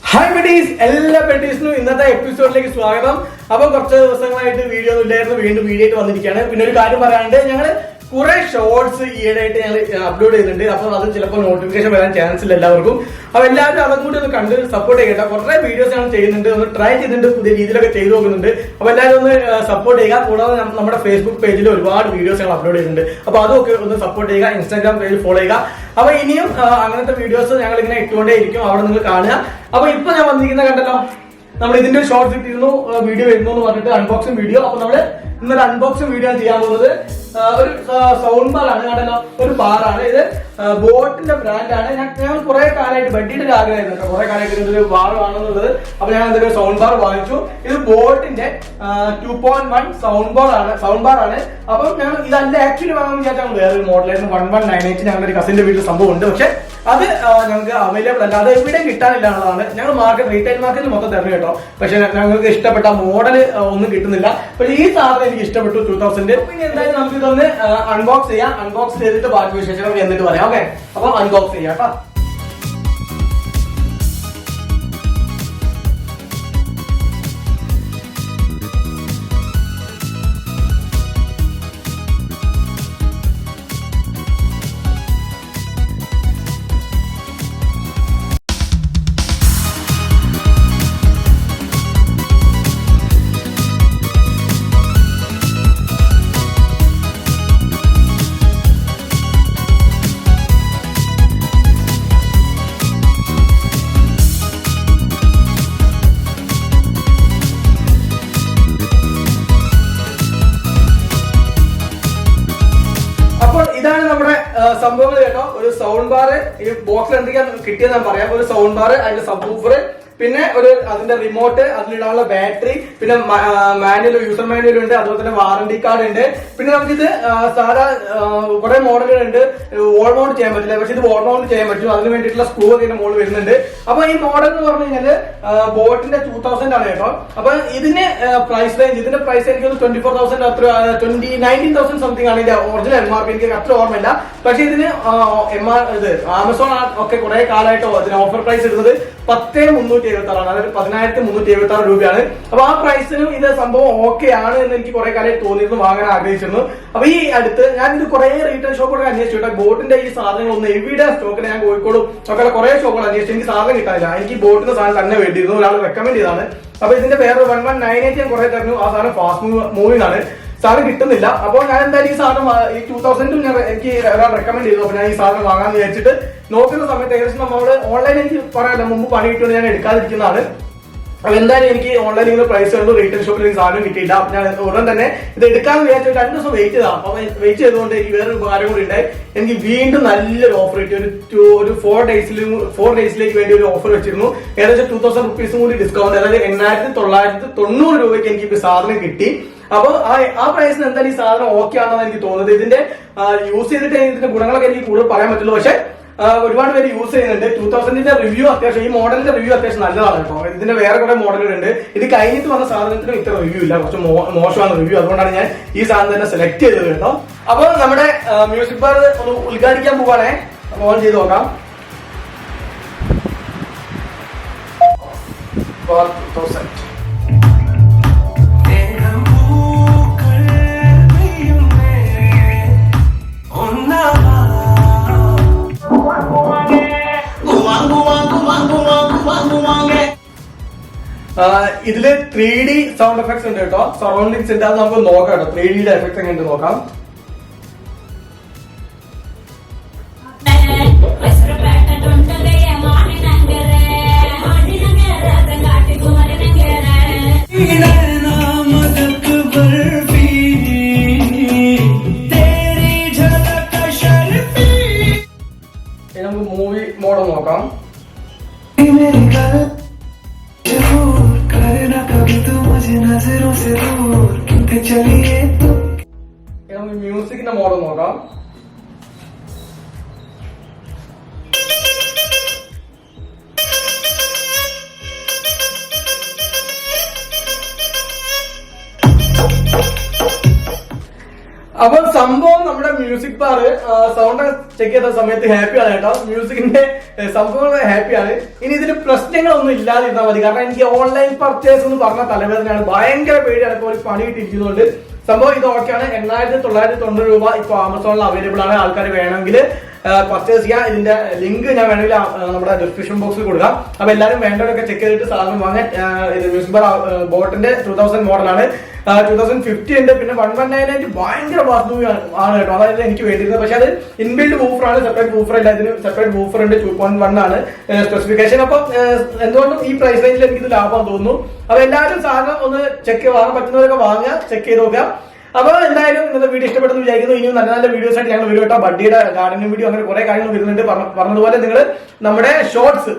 Hi buddies, എല്ലാ ബഡീസിനും ഇന്നത്തെ എപ്പിസോഡിലേക്ക് സ്വാഗതം. അപ്പൊ കുറച്ച് ദിവസങ്ങളായിട്ട് വീഡിയോ ഒന്നും ഇല്ലായിരുന്നു, വീണ്ടും വീഡിയോ ആയിട്ട് വന്നിരിക്കുകയാണ്. പിന്നെ ഒരു കാര്യം പറയാണ്ട്, ഞങ്ങള് കുറെ ഷോർട്സ് ഈയിടെയായിട്ട് ഞങ്ങൾ അപ്ലോഡ് ചെയ്യുന്നുണ്ട്. അപ്പൊ അത് ചിലപ്പോൾ നോട്ടിഫിക്കേഷൻ വരാൻ ചാൻസ് ഇല്ല എല്ലാവർക്കും. അപ്പൊ എല്ലാവരും അതും കൂടി ഒന്ന് കണ്ട് സപ്പോർട്ട് ചെയ്യട്ടെ. കുറെ വീഡിയോസ് ഞങ്ങൾ ചെയ്യുന്നുണ്ട്, ഒന്ന് ട്രൈ ചെയ്തിട്ടുണ്ട്, പുതിയ രീതിയിലൊക്കെ ചെയ്തു നോക്കുന്നുണ്ട്. അപ്പൊ എല്ലാവരും ഒന്ന് സപ്പോർട്ട് ചെയ്യുക. കൂടാതെ നമ്മുടെ ഫേസ്ബുക്ക് പേജിൽ ഒരുപാട് വീഡിയോസ് ഞങ്ങൾ അപ്ലോഡ് ചെയ്യുന്നുണ്ട്. അപ്പൊ അതൊക്കെ ഒന്ന് സപ്പോർട്ട് ചെയ്യുക. ഇൻസ്റ്റാഗ്രാം പേജിൽ ഫോളോ ചെയ്യുക. അപ്പൊ ഇനിയും അങ്ങനത്തെ വീഡിയോസ് ഞങ്ങൾ ഇങ്ങനെ ഇട്ടുകൊണ്ടേ ഇരിക്കും, അവിടെ നിങ്ങൾ കാണുക. അപ്പൊ ഇപ്പൊ ഞാൻ വന്നിരിക്കുന്ന കണ്ടല്ലോ, നമ്മൾ ഇതിന്റെ ഷോർട്സ് ഇട്ടിരുന്നു, വീഡിയോ വരുന്നു എന്ന് പറഞ്ഞിട്ട് അൺബോക്സിംഗ് വീഡിയോ. അപ്പൊ നമ്മള് ഇന്നൊരു അൺബോക്സിംഗ് വീഡിയോ ചെയ്യാൻ പോകുന്നത് ഒരു സൗണ്ട് ബാർ ആണ്. കണ്ടല്ലോ, ഒരു ബാറാണ് ഇത്. ബോട്ടിന്റെ ബ്രാൻഡാണ്. ഞാൻ കുറെ കാലമായിട്ട് ബഡ്ഡിയുടെ ആഗ്രഹമായിരുന്നു, കുറെ കാലമായിട്ട് ഇതൊരു ബാർ ആണെന്നുള്ളത്. അപ്പൊ ഞാൻ എന്തൊരു സൗണ്ട് ബാർ വാങ്ങിച്ചു. ഇത് ബോട്ടിന്റെ 2.1 സൗണ്ട് ബാർ ആണ്. അപ്പം ഞാൻ ഇതല്ല ആക്ച്വലി വാങ്ങാൻ വിചാരിച്ചാൽ വേറൊരു മോഡലായിരുന്നു 1198. ഞങ്ങളുടെ ഒരു കസിന്റെ വീട്ടിൽ സംഭവം ഉണ്ട്, പക്ഷെ അത് ഞങ്ങൾക്ക് അവൈലബിൾ അല്ല, അത് എവിടെയും കിട്ടാനില്ല എന്നുള്ളതാണ്. ഞങ്ങൾ റീറ്റെയിൽ മാർക്കറ്റിൽ മൊത്തം തരണം കേട്ടോ, പക്ഷെ ഞങ്ങൾക്ക് ഇഷ്ടപ്പെട്ട മോഡൽ ഒന്നും കിട്ടുന്നില്ല. പക്ഷെ ഈ സാധനം എനിക്ക് ഇഷ്ടപ്പെട്ടു 2000. പിന്നെ എന്തായാലും നമുക്ക് ഇതൊന്ന് അൺബോക്സ് ചെയ്യാം. അൺബോക്സ് ചെയ്തിട്ട് ബാക്കി വിശേഷങ്ങൾ എന്നിട്ട് പറയാം. ഓക്കെ, അപ്പൊ അൺബോക്സ് ചെയ്യാം കേട്ടോ. ഇതാണ് നമ്മുടെ സംഭവങ്ങൾ കേട്ടോ. ഒരു സൗണ്ട് ബാർ ഈ ബോക്സിൽ എന്തൊക്കെയാണ് കിട്ടിയത് ഞാൻ പറയാം. ഒരു സൗണ്ട് ബാർ, അതിന്റെ സബ് വൂഫർ, പിന്നെ അതിന്റെ റിമോട്ട്, അതിലിടാനുള്ള ബാറ്ററി, പിന്നെ യൂസർ മാനുവൽ ഉണ്ട്, അതുപോലെ തന്നെ വാറന്റി കാർഡ് ഉണ്ട്. പിന്നെ നമുക്കിത് സാധാ കുറെ മോഡലുകളുണ്ട്. വോൾ മൗണ്ട് ചെയ്യാൻ പറ്റില്ല, പക്ഷെ ഇത് വോൾ മൗണ്ട് ചെയ്യാൻ പറ്റും. അതിന് വേണ്ടിയിട്ടുള്ള സ്ക്രൂ ഒക്കെ ഇതിന്റെ മോഡൽ വരുന്നുണ്ട്. അപ്പൊ ഈ മോഡൽ എന്ന് പറഞ്ഞു കഴിഞ്ഞാല് ബോട്ടിന്റെ 2000 ആണ് കേട്ടോ. അപ്പൊ ഇതിന്റെ പ്രൈസ് റേഞ്ച് എനിക്ക് 24,000 19,000 സംതിങ് ആണ് ഇതിന്റെ ഒറിജിനൽ MRP. എനിക്ക് അത്ര ഓർമ്മയില്ല, പക്ഷെ ഇതിന് ആമസോൺ ഒക്കെ കുറെ കാലമായിട്ടോ അതിന് ഓഫർ പ്രൈസ് ഇടുന്നത് 10,376 ആണ്. അതായത് 10,376 രൂപയാണ്. അപ്പൊ ആ പ്രൈസിനും ഇത് സംഭവം ഓക്കെ ആണ് എന്ന് എനിക്ക് കുറെ കാലമായിട്ട് തോന്നിയിരുന്നു, വാങ്ങാൻ ആഗ്രഹിച്ചിരുന്നു. അപ്പൊ ഈ അടുത്ത് ഞാൻ ഇത് കുറെ റീറ്റെയിൽ ഷോപ്പുകളൊക്കെ അന്വേഷിച്ചു. ബോട്ടിന്റെ ഈ സാധനങ്ങളൊന്നും എവിടെ സ്റ്റോക്കിന് ഞാൻ കോഴിക്കോടും ഒക്കെ കുറെ ഷോപ്പുകൾ അന്വേഷിച്ചു, എനിക്ക് സാധനം കിട്ടാനില്ല. എനിക്ക് ബോട്ടിന്റെ സാധനം തന്നെ വേണ്ടിയിരുന്നു, ഒരാൾ റെക്കമെൻഡ് ചെയ്താണ്. അപ്പൊ ഇതിന്റെ വേറെ 1198 ഞാൻ കുറെ തരുന്നു. ആ സാധനം ഫാസ്റ്റ് മൂവിംഗ് ആണ്, സാധനം കിട്ടുന്നില്ല. അപ്പോൾ ഞാൻ എന്തായാലും ഈ സാധനം ഈ 2000 എനിക്ക് ഒരാൾ റെക്കമെൻഡ് ചെയ്തു. അപ്പൊ ഞാൻ ഈ സാധനം വാങ്ങാന്ന് വിചാരിച്ചിട്ട് നോക്കുന്ന സമയത്ത് ഏകദേശം നമ്മള് ഓൺലൈൻ എനിക്ക് പറയാമല്ലോ, മുമ്പ് പണി കിട്ടുമെന്ന് ഞാൻ എടുക്കാതിരിക്കുന്നതാണ്. അപ്പൊ എന്തായാലും എനിക്ക് ഓൺലൈനിൽ ഇങ്ങനെ പ്രൈസ് കണ്ടു, റീറ്റെയിൽ ഷോപ്പിൽ എനിക്ക് സാധനം കിട്ടിയില്ല. അപ്പൊ ഞാൻ ഉടൻ തന്നെ ഇത് എടുക്കാന്ന് വിചാരിച്ചു 2 ദിവസം വെയിറ്റ് ചെയ്താണ്. അപ്പൊ വെയിറ്റ് ചെയ്തുകൊണ്ട് എനിക്ക് വേറൊരു ഉപകാരം കൂടി ഉണ്ടായി. എനിക്ക് വീണ്ടും നല്ലൊരു ഓഫർ കിട്ടി. ഒരു 4 ഡേയ്സിലേക്ക് വേണ്ടി ഒരു ഓഫർ വെച്ചിരുന്നു. ഏകദേശം 2,000 റുപ്പീസും കൂടി ഡിസ്കൗണ്ട്, അതായത് 8,990 രൂപയ്ക്ക് എനിക്ക് സാധനം കിട്ടി. അപ്പൊ ആ പ്രൈസിന് എന്തായാലും ഈ സാധനം ഓക്കെ ആണെന്നാണ് എനിക്ക് തോന്നുന്നത്. ഇതിന്റെ യൂസ് ചെയ്തിട്ട് ഇതിന്റെ ഗുണങ്ങളൊക്കെ എനിക്ക് കൂടുതൽ പറയാൻ പറ്റുള്ളൂ, പക്ഷെ ഒരുപാട് പേര് യൂസ് ചെയ്യുന്നുണ്ട്. 2000 റിവ്യൂ അത്യാവശ്യം, ഈ മോഡലിന്റെ റിവ്യൂ അത്യാവശ്യം നല്ലതാണ് കേട്ടോ. ഇതിന്റെ വേറെ കുറെ മോഡലുകളുണ്ട്. ഇത് കഴിഞ്ഞിട്ട് വന്ന സാധനത്തിനും ഇത്ര റിവ്യൂ ഇല്ല, കുറച്ച് മോശമാണ് റിവ്യൂ. അതുകൊണ്ടാണ് ഞാൻ ഈ സാധനം തന്നെ സെലക്ട് ചെയ്തത് കേട്ടോ. അപ്പൊ നമ്മുടെ മ്യൂസിക് ബാർ ഒന്ന് ഉദ്ഘാടിക്കാൻ പോവാണേ. ഓൺ ചെയ്ത് നോക്കാം. ഇതില് 3D സൗണ്ട് എഫക്ട്സ് ഉണ്ട് കേട്ടോ, സറൗണ്ടിങ്സ് ഉണ്ട്. അത് നമുക്ക് നോക്കാം കേട്ടോ, 3Dയുടെ എഫക്ട്സ് എങ്ങനെ ഉണ്ട് നോക്കാം. നമുക്ക് മൂവി മോഡ് നോക്കാം. മ്യൂസിക്കിന്റെ മോഡ് നോക്കാം. അപ്പോൾ സംഭവം നമ്മുടെ മ്യൂസിക് ബാർ സൗണ്ട് ചെക്ക് ചെയ്ത സമയത്ത് ഹാപ്പിയാണ് കേട്ടോ. മ്യൂസിക്കിന്റെ സംഭവം ഹാപ്പിയാണ്. ഇനി ഇതിന് പ്രശ്നങ്ങളൊന്നും ഇല്ലാതിരുന്നാൽ മതി. കാരണം എനിക്ക് ഓൺലൈൻ പർച്ചേസ് എന്ന് പറഞ്ഞ തലവേദനയാണ്, ഭയങ്കര പേടിയാണ്. ഇപ്പോൾ ഒരു പണി കിട്ടിയിരിക്കുന്നതുകൊണ്ട് സംഭവം ഇത് ഓക്കെയാണ്. 8,990 രൂപ ഇപ്പൊ ആമസോണിൽ അവൈലബിൾ ആണ്. ആൾക്കാർ വേണമെങ്കിൽ പർച്ചേസ് ചെയ്യാം. ഇതിന്റെ ലിങ്ക് ഞാൻ വേണമെങ്കിൽ നമ്മുടെ ഡിസ്ക്രിപ്ഷൻ ബോക്സിൽ കൊടുക്കാം. അപ്പൊ എല്ലാവരും വേണ്ടവരൊക്കെ ചെക്ക് ചെയ്തിട്ട് സാധനം വാങ്ങാൻ. ഇത് മ്യൂസിക് ബോട്ടിന്റെ 2000 മോഡലാണ്. 2050 ഉണ്ട്. പിന്നെ 1199 ഭയങ്കര ആണ് കേട്ടോ. അതായത് എനിക്ക് വേണ്ടിയിരുന്നത്. പക്ഷെ അത് ഇൻബിൽഡ് വൂഫറാണ്, സെപ്പറേറ്റ് വൂഫർ അല്ല. ഇതിന് സെപ്പറേറ്റ് വൂഫർ ഉണ്ട്. 2.1 ആണ് സ്പെസിഫിക്കേഷൻ. അപ്പം എന്തുകൊണ്ടും ഈ പ്രൈസ് റേഞ്ചിൽ എനിക്ക് ഇത് ലാഭം തോന്നുന്നു. അപ്പൊ എല്ലാവരും സാധനം ഒന്ന് വാങ്ങാൻ പറ്റുന്നവരൊക്കെ വാങ്ങുക, ചെക്ക് ചെയ്ത് നോക്കുക. അപ്പൊ എന്തായാലും ഇന്നത്തെ വീഡിയോ ഇഷ്ടപ്പെട്ടെന്ന് വിചാരിക്കുന്നു. ഇനിയും നല്ല നല്ല വീഡിയോസ് ആയിട്ട് ഞങ്ങൾ വരും കേട്ടോ. ബഡ്ഡിയുടെ ഗാർഡനിങ് വീഡിയോ അങ്ങനെ കുറെ കാര്യങ്ങൾ വരുന്നുണ്ട്. പറഞ്ഞതുപോലെ നിങ്ങൾ നമ്മുടെ ഷോർട്സ്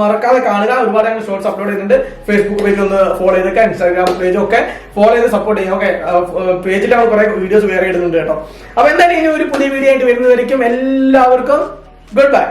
മറക്കാതെ കാണുക. ഒരുപാട് ഞങ്ങൾ ഷോർട്സ് അപ്ലോഡ് ചെയ്യുന്നുണ്ട്. ഫേസ്ബുക്ക് പേജ് ഒന്ന് ഫോളോ ചെയ്തൊക്കെ, ഇൻസ്റ്റാഗ്രാം പേജ് ഒക്കെ ഫോളോ ചെയ്ത് സപ്പോർട്ട് ചെയ്യാം. ഓക്കെ, പേജിൽ ഞങ്ങൾ കുറെ വീഡിയോസ് വേറെ ഇടുന്നുണ്ട് കേട്ടോ. അപ്പൊ എന്തായാലും ഇനി ഒരു പുതിയ വീഡിയോ ആയിട്ട് വരുന്നതായിരിക്കും. എല്ലാവർക്കും ഗുഡ് ബൈ.